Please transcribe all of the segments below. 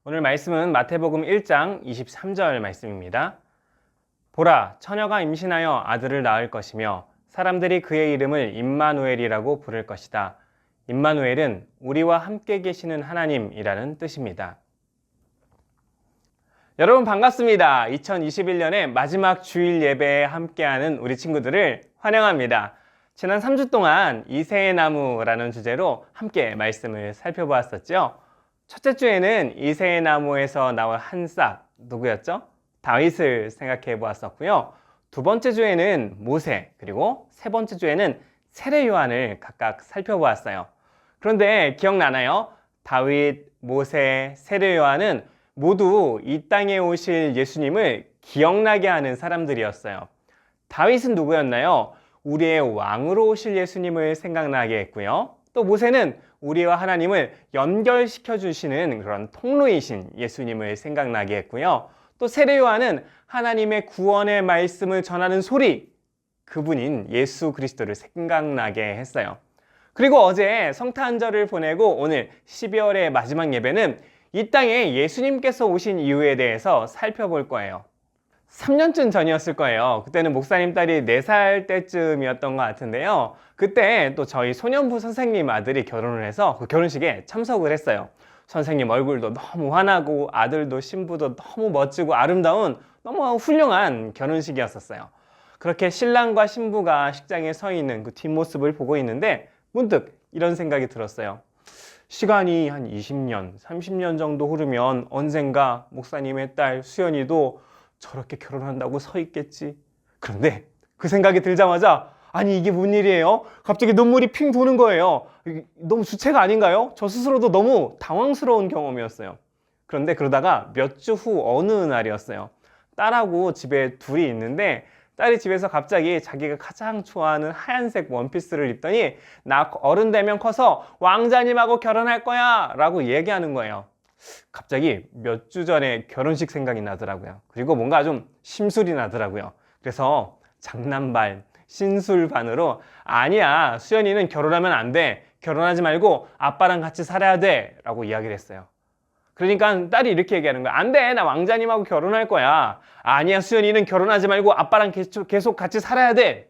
오늘 말씀은 마태복음 1장 23절 말씀입니다. 보라, 처녀가 임신하여 아들을 낳을 것이며 사람들이 그의 이름을 임마누엘이라고 부를 것이다. 임마누엘은 우리와 함께 계시는 하나님이라는 뜻입니다. 여러분 반갑습니다. 2021년의 마지막 주일 예배에 함께하는 우리 친구들을 환영합니다. 지난 3주 동안 이새의 나무라는 주제로 함께 말씀을 살펴보았었죠. 첫째 주에는 이새의 나무에서 나온 한 싹, 누구였죠? 다윗을 생각해 보았었고요. 두 번째 주에는 모세, 그리고 세 번째 주에는 세례 요한을 각각 살펴보았어요. 그런데 기억나나요? 다윗, 모세, 세례 요한은 모두 이 땅에 오실 예수님을 기억나게 하는 사람들이었어요. 다윗은 누구였나요? 우리의 왕으로 오실 예수님을 생각나게 했고요. 또 모세는 우리와 하나님을 연결시켜 주시는 그런 통로이신 예수님을 생각나게 했고요. 또 세례 요한은 하나님의 구원의 말씀을 전하는 소리, 그분인 예수 그리스도를 생각나게 했어요. 그리고 어제 성탄절을 보내고 오늘 12월의 마지막 예배는 이 땅에 예수님께서 오신 이유에 대해서 살펴볼 거예요. 3년쯤 전이었을 거예요. 그때는 목사님 딸이 4살 때쯤이었던 것 같은데요. 그때 또 저희 소년부 선생님 아들이 결혼을 해서 그 결혼식에 참석을 했어요. 선생님 얼굴도 너무 환하고 아들도 신부도 너무 멋지고 아름다운 너무 훌륭한 결혼식이었었어요. 그렇게 신랑과 신부가 식장에 서 있는 그 뒷모습을 보고 있는데 문득 이런 생각이 들었어요. 시간이 한 20년, 30년 정도 흐르면 언젠가 목사님의 딸 수연이도 저렇게 결혼한다고 서 있겠지. 그런데 그 생각이 들자마자 아니 이게 무슨 일이에요? 갑자기 눈물이 핑 도는 거예요. 너무 주체가 아닌가요? 저 스스로도 너무 당황스러운 경험이었어요. 그런데 그러다가 몇 주 후 어느 날이었어요. 딸하고 집에 둘이 있는데 딸이 집에서 갑자기 자기가 가장 좋아하는 하얀색 원피스를 입더니 나 어른 되면 커서 왕자님하고 결혼할 거야 라고 얘기하는 거예요. 갑자기 몇 주 전에 결혼식 생각이 나더라고요. 그리고 뭔가 좀 심술이 나더라고요. 그래서 장난반, 신술반으로 아니야, 수연이는 결혼하면 안 돼. 결혼하지 말고 아빠랑 같이 살아야 돼 라고 이야기를 했어요. 그러니까 딸이 이렇게 얘기하는 거야. 안 돼, 나 왕자님하고 결혼할 거야. 아니야, 수연이는 결혼하지 말고 아빠랑 계속 같이 살아야 돼.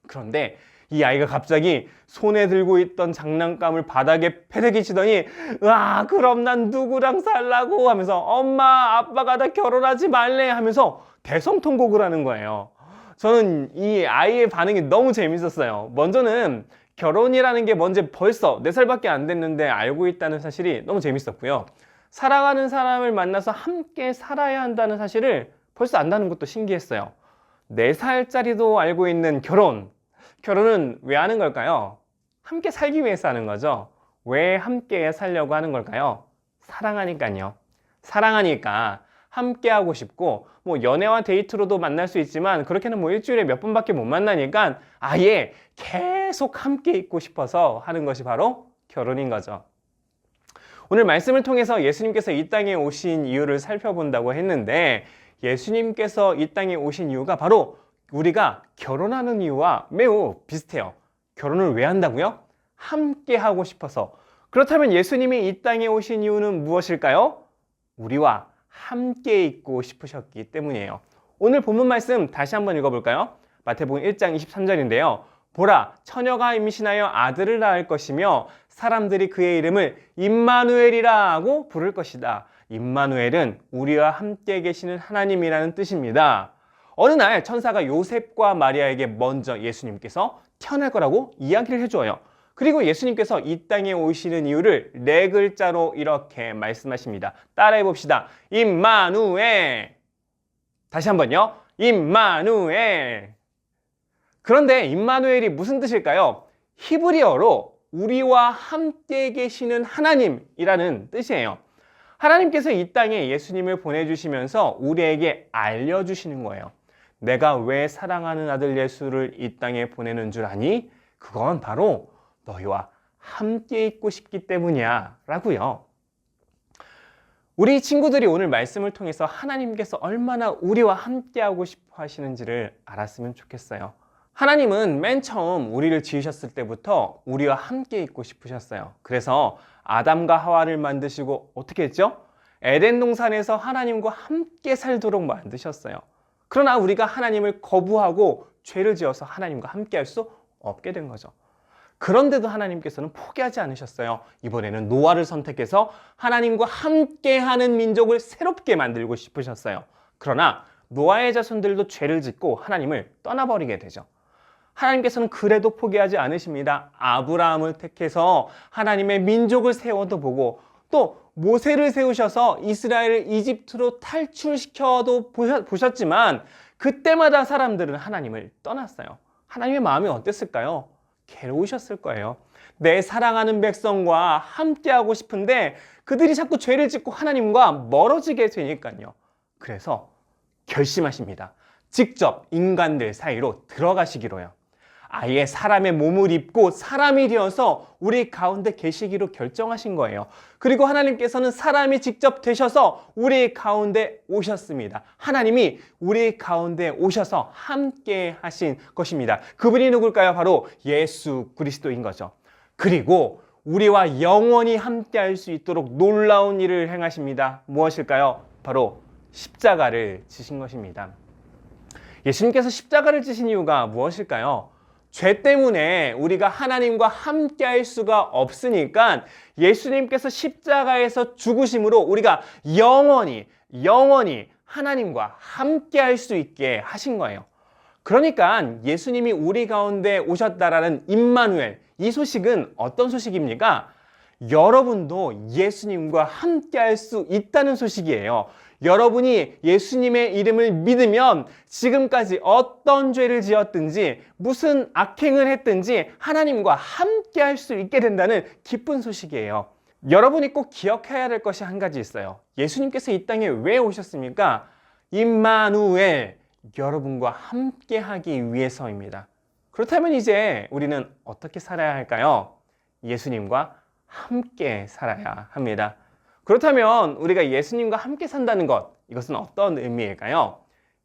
그런데 이 아이가 갑자기 손에 들고 있던 장난감을 바닥에 패대기 치더니 와, 그럼 난 누구랑 살라고 하면서 엄마, 아빠가 나 결혼하지 말래 하면서 대성통곡을 하는 거예요. 저는 이 아이의 반응이 너무 재밌었어요. 먼저는 결혼이라는 게 뭔지 벌써 4살밖에 안 됐는데 알고 있다는 사실이 너무 재밌었고요. 사랑하는 사람을 만나서 함께 살아야 한다는 사실을 벌써 안다는 것도 신기했어요. 4살짜리도 알고 있는 결혼은 왜 하는 걸까요? 함께 살기 위해서 하는 거죠. 왜 함께 살려고 하는 걸까요? 사랑하니까요. 사랑하니까 함께 하고 싶고 뭐 연애와 데이트로도 만날 수 있지만 그렇게는 뭐 일주일에 몇 번밖에 못 만나니까 아예 계속 함께 있고 싶어서 하는 것이 바로 결혼인 거죠. 오늘 말씀을 통해서 예수님께서 이 땅에 오신 이유를 살펴본다고 했는데 예수님께서 이 땅에 오신 이유가 바로 우리가 결혼하는 이유와 매우 비슷해요. 결혼을 왜 한다고요? 함께 하고 싶어서. 그렇다면 예수님이 이 땅에 오신 이유는 무엇일까요? 우리와 함께 있고 싶으셨기 때문이에요. 오늘 본문 말씀 다시 한번 읽어볼까요? 마태복음 1장 23절인데요. 보라, 처녀가 임신하여 아들을 낳을 것이며 사람들이 그의 이름을 임마누엘이라고 부를 것이다. 임마누엘은 우리와 함께 계시는 하나님이라는 뜻입니다. 어느 날 천사가 요셉과 마리아에게 먼저 예수님께서 태어날 거라고 이야기를 해줘요. 그리고 예수님께서 이 땅에 오시는 이유를 4글자로 이렇게 말씀하십니다. 따라해 봅시다. 임마누엘. 다시 한번요. 임마누엘. 그런데 임마누엘이 무슨 뜻일까요? 히브리어로 우리와 함께 계시는 하나님이라는 뜻이에요. 하나님께서 이 땅에 예수님을 보내주시면서 우리에게 알려주시는 거예요. 내가 왜 사랑하는 아들 예수를 이 땅에 보내는 줄 아니? 그건 바로 너희와 함께 있고 싶기 때문이야 라고요. 우리 친구들이 오늘 말씀을 통해서 하나님께서 얼마나 우리와 함께 하고 싶어 하시는지를 알았으면 좋겠어요. 하나님은 맨 처음 우리를 지으셨을 때부터 우리와 함께 있고 싶으셨어요. 그래서 아담과 하와를 만드시고 어떻게 했죠? 에덴 동산에서 하나님과 함께 살도록 만드셨어요. 그러나 우리가 하나님을 거부하고 죄를 지어서 하나님과 함께 할 수 없게 된 거죠. 그런데도 하나님께서는 포기하지 않으셨어요. 이번에는 노아를 선택해서 하나님과 함께하는 민족을 새롭게 만들고 싶으셨어요. 그러나 노아의 자손들도 죄를 짓고 하나님을 떠나버리게 되죠. 하나님께서는 그래도 포기하지 않으십니다. 아브라함을 택해서 하나님의 민족을 세워도 보고 또 모세를 세우셔서 이스라엘을 이집트로 탈출시켜도 보셨지만 그때마다 사람들은 하나님을 떠났어요. 하나님의 마음이 어땠을까요? 괴로우셨을 거예요. 내 사랑하는 백성과 함께하고 싶은데 그들이 자꾸 죄를 짓고 하나님과 멀어지게 되니까요. 그래서 결심하십니다. 직접 인간들 사이로 들어가시기로요. 아예 사람의 몸을 입고 사람이 되어서 우리 가운데 계시기로 결정하신 거예요. 그리고 하나님께서는 사람이 직접 되셔서 우리 가운데 오셨습니다. 하나님이 우리 가운데 오셔서 함께 하신 것입니다. 그분이 누굴까요? 바로 예수 그리스도인 거죠. 그리고 우리와 영원히 함께 할 수 있도록 놀라운 일을 행하십니다. 무엇일까요? 바로 십자가를 지신 것입니다. 예수님께서 십자가를 지신 이유가 무엇일까요? 죄 때문에 우리가 하나님과 함께 할 수가 없으니까 예수님께서 십자가에서 죽으심으로 우리가 영원히 하나님과 함께 할 수 있게 하신 거예요. 그러니까 예수님이 우리 가운데 오셨다라는 임마누엘, 이 소식은 어떤 소식입니까? 여러분도 예수님과 함께 할 수 있다는 소식이에요. 여러분이 예수님의 이름을 믿으면 지금까지 어떤 죄를 지었든지 무슨 악행을 했든지 하나님과 함께 할 수 있게 된다는 기쁜 소식이에요. 여러분이 꼭 기억해야 될 것이 한 가지 있어요. 예수님께서 이 땅에 왜 오셨습니까? 임마누엘, 여러분과 함께 하기 위해서입니다. 그렇다면 이제 우리는 어떻게 살아야 할까요? 예수님과 함께 살아야 합니다. 그렇다면 우리가 예수님과 함께 산다는 것, 이것은 어떤 의미일까요?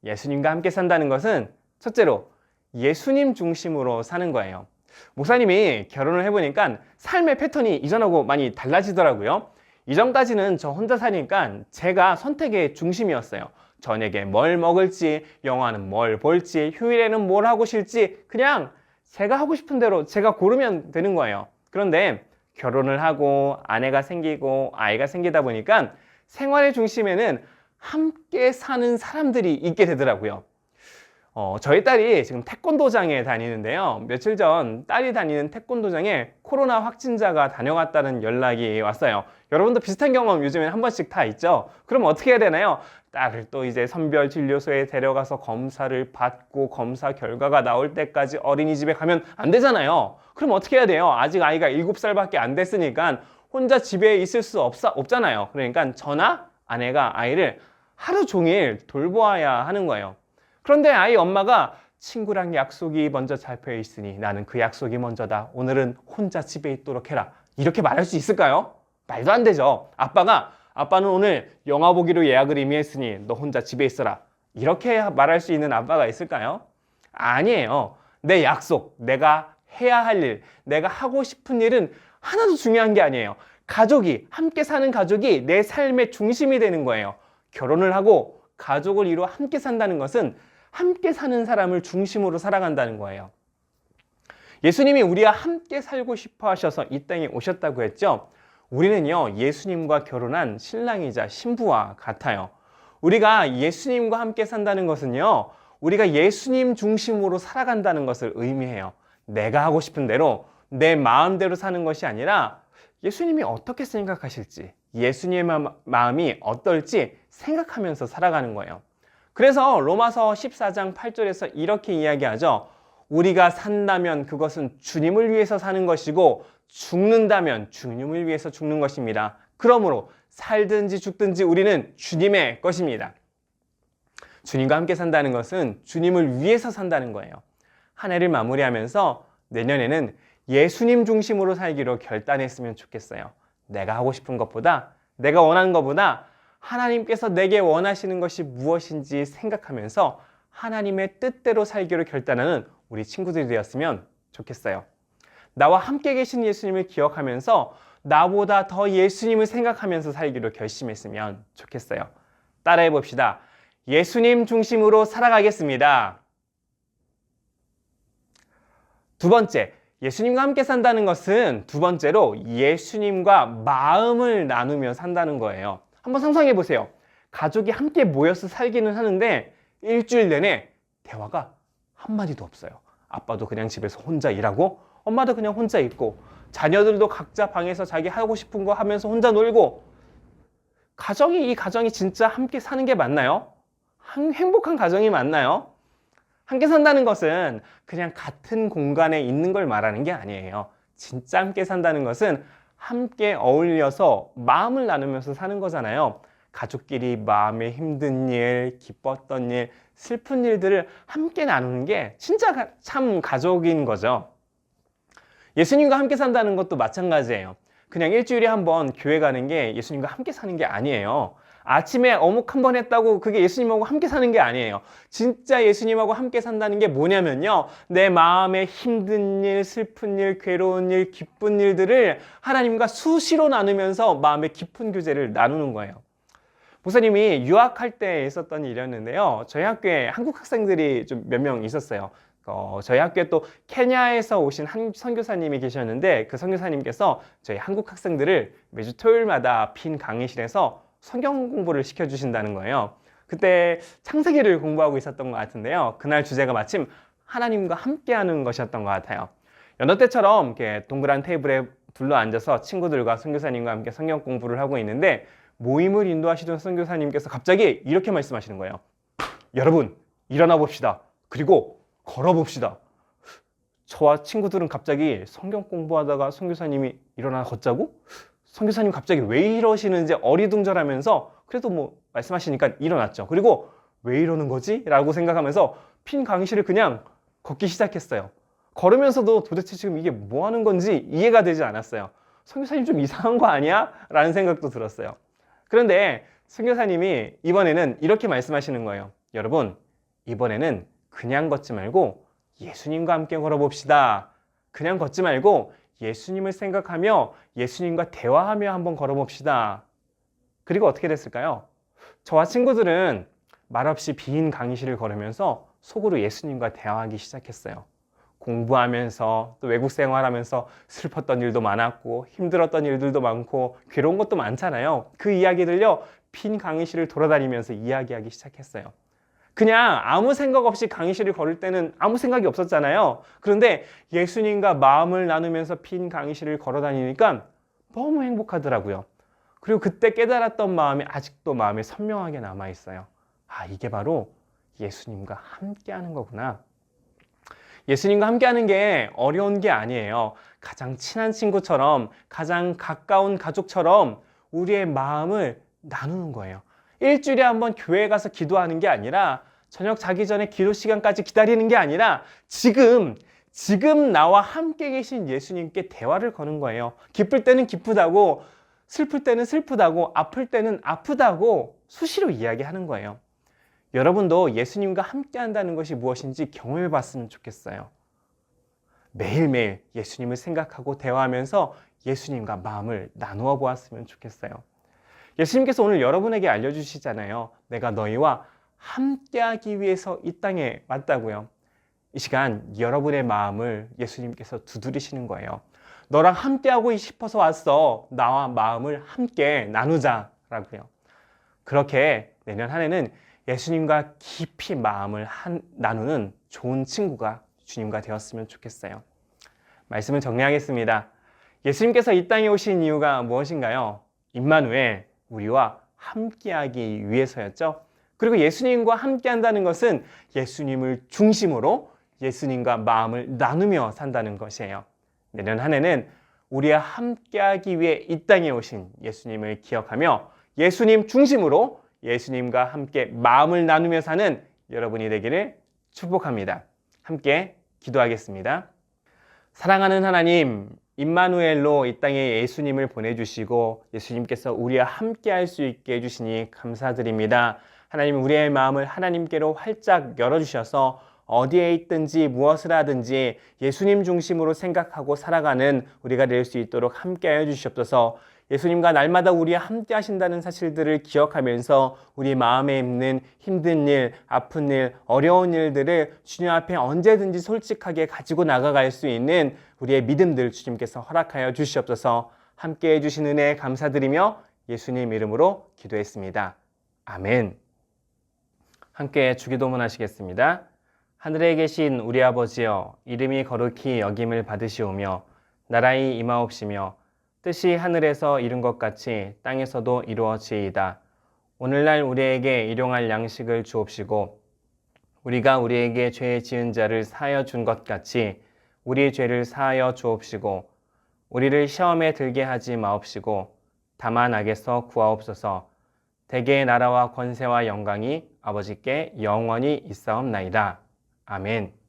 예수님과 함께 산다는 것은 첫째로 예수님 중심으로 사는 거예요. 목사님이 결혼을 해보니까 삶의 패턴이 이전하고 많이 달라지더라고요. 이전까지는 저 혼자 사니까 제가 선택의 중심이었어요. 저녁에 뭘 먹을지, 영화는 뭘 볼지, 휴일에는 뭘 하고 싶을지 그냥 제가 하고 싶은 대로 제가 고르면 되는 거예요. 그런데 결혼을 하고 아내가 생기고 아이가 생기다 보니까 생활의 중심에는 함께 사는 사람들이 있게 되더라고요. 저희 딸이 지금 태권도장에 다니는데요. 며칠 전 딸이 다니는 태권도장에 코로나 확진자가 다녀갔다는 연락이 왔어요. 여러분도 비슷한 경험 요즘엔 한 번씩 다 있죠? 그럼 어떻게 해야 되나요? 딸을 또 이제 선별진료소에 데려가서 검사를 받고 검사 결과가 나올 때까지 어린이집에 가면 안 되잖아요. 그럼 어떻게 해야 돼요? 아직 아이가 7살밖에 안 됐으니까 혼자 집에 있을 수 없잖아요. 그러니까 저나 아내가 아이를 하루 종일 돌보아야 하는 거예요. 그런데 아이 엄마가 친구랑 약속이 먼저 잡혀 있으니 나는 그 약속이 먼저다. 오늘은 혼자 집에 있도록 해라. 이렇게 말할 수 있을까요? 말도 안 되죠. 아빠는 오늘 영화 보기로 예약을 이미 했으니 너 혼자 집에 있어라. 이렇게 말할 수 있는 아빠가 있을까요? 아니에요. 내 약속, 내가 해야 할 일, 내가 하고 싶은 일은 하나도 중요한 게 아니에요. 함께 사는 가족이 내 삶의 중심이 되는 거예요. 결혼을 하고 가족을 이루어 함께 산다는 것은 함께 사는 사람을 중심으로 살아간다는 거예요. 예수님이 우리와 함께 살고 싶어 하셔서 이 땅에 오셨다고 했죠? 우리는요, 예수님과 결혼한 신랑이자 신부와 같아요. 우리가 예수님과 함께 산다는 것은요, 우리가 예수님 중심으로 살아간다는 것을 의미해요. 내가 하고 싶은 대로, 내 마음대로 사는 것이 아니라 예수님이 어떻게 생각하실지, 예수님의 마음이 어떨지 생각하면서 살아가는 거예요. 그래서 로마서 14장 8절에서 이렇게 이야기하죠. 우리가 산다면 그것은 주님을 위해서 사는 것이고 죽는다면 주님을 위해서 죽는 것입니다. 그러므로 살든지 죽든지 우리는 주님의 것입니다. 주님과 함께 산다는 것은 주님을 위해서 산다는 거예요. 한 해를 마무리하면서 내년에는 예수님 중심으로 살기로 결단했으면 좋겠어요. 내가 하고 싶은 것보다, 내가 원하는 것보다 하나님께서 내게 원하시는 것이 무엇인지 생각하면서 하나님의 뜻대로 살기로 결단하는 우리 친구들이 되었으면 좋겠어요. 나와 함께 계신 예수님을 기억하면서 나보다 더 예수님을 생각하면서 살기로 결심했으면 좋겠어요. 따라해 봅시다. 예수님 중심으로 살아가겠습니다. 두 번째, 예수님과 함께 산다는 것은 두 번째로 예수님과 마음을 나누며 산다는 거예요. 한번 상상해 보세요. 가족이 함께 모여서 살기는 하는데 일주일 내내 대화가 한마디도 없어요. 아빠도 그냥 집에서 혼자 일하고 엄마도 그냥 혼자 있고 자녀들도 각자 방에서 자기 하고 싶은 거 하면서 혼자 놀고 이 가정이 진짜 함께 사는 게 맞나요? 행복한 가정이 맞나요? 함께 산다는 것은 그냥 같은 공간에 있는 걸 말하는 게 아니에요. 진짜 함께 산다는 것은 함께 어울려서 마음을 나누면서 사는 거잖아요. 가족끼리 마음에 힘든 일, 기뻤던 일, 슬픈 일들을 함께 나누는 게 진짜 참 가족인 거죠. 예수님과 함께 산다는 것도 마찬가지예요. 그냥 일주일에 한 번 교회 가는 게 예수님과 함께 사는 게 아니에요. 아침에 어묵 한 번 했다고 그게 예수님하고 함께 사는 게 아니에요. 진짜 예수님하고 함께 산다는 게 뭐냐면요. 내 마음에 힘든 일, 슬픈 일, 괴로운 일, 기쁜 일들을 하나님과 수시로 나누면서 마음의 깊은 교제를 나누는 거예요. 목사님이 유학할 때 있었던 일이었는데요. 저희 학교에 한국 학생들이 좀 몇 명 있었어요. 저희 학교에 또 케냐에서 오신 한 선교사님이 계셨는데 그 선교사님께서 저희 한국 학생들을 매주 토요일마다 빈 강의실에서 성경 공부를 시켜주신다는 거예요. 그때 창세기를 공부하고 있었던 것 같은데요. 그날 주제가 마침 하나님과 함께하는 것이었던 것 같아요. 여느 때처럼 이렇게 동그란 테이블에 둘러 앉아서 친구들과 선교사님과 함께 성경 공부를 하고 있는데 모임을 인도하시던 선교사님께서 갑자기 이렇게 말씀하시는 거예요. 여러분, 일어나 봅시다. 그리고 걸어봅시다. 저와 친구들은 갑자기 성경 공부하다가 선교사님이 일어나 걷자고? 선교사님 갑자기 왜 이러시는지 어리둥절하면서 그래도 뭐 말씀하시니까 일어났죠. 그리고 왜 이러는 거지? 라고 생각하면서 빈 강의실을 그냥 걷기 시작했어요. 걸으면서도 도대체 지금 이게 뭐 하는 건지 이해가 되지 않았어요. 선교사님 좀 이상한 거 아니야? 라는 생각도 들었어요. 그런데 선교사님이 이번에는 이렇게 말씀하시는 거예요. 여러분, 이번에는 그냥 걷지 말고 예수님과 함께 걸어봅시다. 그냥 걷지 말고 예수님을 생각하며 예수님과 대화하며 한번 걸어봅시다. 그리고 어떻게 됐을까요? 저와 친구들은 말없이 빈 강의실을 걸으면서 속으로 예수님과 대화하기 시작했어요. 공부하면서 또 외국 생활하면서 슬펐던 일도 많았고 힘들었던 일들도 많고 괴로운 것도 많잖아요. 그 이야기들요 빈 강의실을 돌아다니면서 이야기하기 시작했어요. 그냥 아무 생각 없이 강의실을 걸을 때는 아무 생각이 없었잖아요. 그런데 예수님과 마음을 나누면서 빈 강의실을 걸어 다니니까 너무 행복하더라고요. 그리고 그때 깨달았던 마음이 아직도 마음에 선명하게 남아있어요. 아, 이게 바로 예수님과 함께하는 거구나. 예수님과 함께하는 게 어려운 게 아니에요. 가장 친한 친구처럼 가장 가까운 가족처럼 우리의 마음을 나누는 거예요. 일주일에 한 번 교회에 가서 기도하는 게 아니라 저녁 자기 전에 기도 시간까지 기다리는 게 아니라 지금 나와 함께 계신 예수님께 대화를 거는 거예요. 기쁠 때는 기쁘다고, 슬플 때는 슬프다고, 아플 때는 아프다고 수시로 이야기하는 거예요. 여러분도 예수님과 함께 한다는 것이 무엇인지 경험해 봤으면 좋겠어요. 매일매일 예수님을 생각하고 대화하면서 예수님과 마음을 나누어 보았으면 좋겠어요. 예수님께서 오늘 여러분에게 알려주시잖아요. 내가 너희와 함께하기 위해서 이 땅에 왔다고요. 이 시간 여러분의 마음을 예수님께서 두드리시는 거예요. 너랑 함께하고 싶어서 왔어. 나와 마음을 함께 나누자라고요. 그렇게 내년 한 해는 예수님과 깊이 마음을 나누는 좋은 친구가 주님과 되었으면 좋겠어요. 말씀을 정리하겠습니다. 예수님께서 이 땅에 오신 이유가 무엇인가요? 임마누엘, 우리와 함께하기 위해서였죠. 그리고 예수님과 함께한다는 것은 예수님을 중심으로 예수님과 마음을 나누며 산다는 것이에요. 내년 한 해는 우리와 함께하기 위해 이 땅에 오신 예수님을 기억하며 예수님 중심으로 예수님과 함께 마음을 나누며 사는 여러분이 되기를 축복합니다. 함께 기도하겠습니다. 사랑하는 하나님, 임마누엘로 이 땅에 예수님을 보내주시고 예수님께서 우리와 함께 할 수 있게 해주시니 감사드립니다. 하나님, 우리의 마음을 하나님께로 활짝 열어주셔서 어디에 있든지 무엇을 하든지 예수님 중심으로 생각하고 살아가는 우리가 될 수 있도록 함께하여 주시옵소서. 예수님과 날마다 우리와 함께 하신다는 사실들을 기억하면서 우리 마음에 있는 힘든 일, 아픈 일, 어려운 일들을 주님 앞에 언제든지 솔직하게 가지고 나가갈 수 있는 우리의 믿음들 주님께서 허락하여 주시옵소서. 함께해 주신 은혜 감사드리며 예수님 이름으로 기도했습니다. 아멘. 함께 주기도문 하시겠습니다. 하늘에 계신 우리 아버지여, 이름이 거룩히 여김을 받으시오며 나라의 임하옵시며 뜻이 하늘에서 이룬 것 같이 땅에서도 이루어지이다. 오늘날 우리에게 일용할 양식을 주옵시고 우리가 우리에게 죄 지은 자를 사하여 준 것 같이 우리 죄를 사하여 주옵시고 우리를 시험에 들게 하지 마옵시고 다만 악에서 구하옵소서. 대개의 나라와 권세와 영광이 아버지께 영원히 있사옵나이다. 아멘.